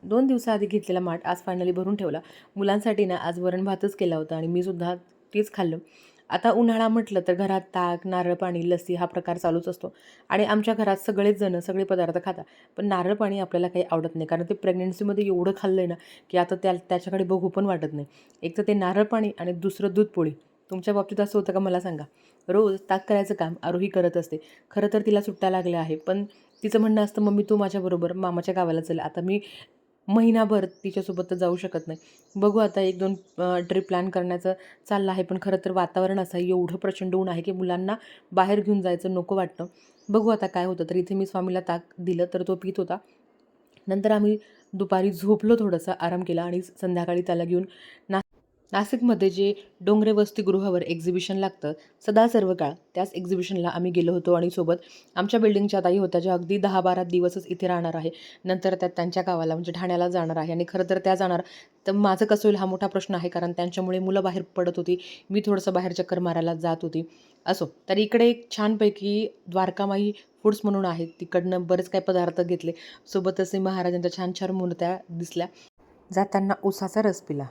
2 दिवसाआधी घेतलेला माठ आज फायनली भरून ठेवला. मुलांसाठी ना आज वरण भातच केला होता आणि मी सुद्धा तेच खाल्लं. आता उन्हाळा म्हटलं तर घरात ताक, नारळ पाणी, लस्सी हा प्रकार चालूच असतो आणि आमच्या घरात सगळेच जण सगळे पदार्थ खातात. पण नारळ पाणी आपल्याला काही आवडत नाही कारण ते प्रेग्नन्सीमध्ये एवढं खाल्लं आहे ना, की आता त्याच्याकडे बघू पण वाटत नाही. एक तर ते नारळ पाणी आणि दुसरं दूध पोळी. तुमच्या बाबतीत असं होतं का मला सांगा? रोज ताक करायचं काम आरोही करत असते. खरं तर तिला सुट्ट्या लागल्या आहे, पण तिचं म्हणणं असतं, "मम्मी तू माझ्याबरोबर मामाच्या गावाला चल." आता मी महिनाभर तिच्यासोबत तर जाऊ शकत नाही. बघू आता 1-2 ट्रिप प्लॅन करण्याचं चाललं आहे. पण खरं तर वातावरण असं आहे, एवढं प्रचंड ऊन आहे, की मुलांना बाहेर घेऊन जायचं नको वाटतं. बघू आता काय होतं. तर इथे मी स्वामीला ताक दिलं, तर तो पीत होता. नंतर आम्ही दुपारी झोपलो, थोडंसं आराम केला आणि संध्याकाळी त्याला घेऊन नाशिकमध्ये जे डोंगरे वसतिगृहावर एक्झिबिशन लागतं सदा सर्व काळ, त्याच एक्झिबिशनला आम्ही गेलो होतो आणि सोबत आमच्या बिल्डिंगच्या ताई होत्या, ज्या अगदी 10-12 दिवसच इथे राहणार आहे. नंतर त्या त्यांच्या गावाला म्हणजे ठाण्याला जाणार आहे आणि खरं तर त्या जाणार. तर माझं कसं होईल हा मोठा प्रश्न आहे, कारण त्यांच्यामुळे मुलं बाहेर पडत होती. मी थोडंसं बाहेर चक्कर मारायला जात होती. असो, तर इकडे एक छानपैकी द्वारकामाई फूड्स म्हणून आहेत. तिकडनं बरेच काही पदार्थ घेतले. सोबतच महाराजांच्या छान-छान मूर्त्या दिसल्या. जाताना उसाचा रस पिला.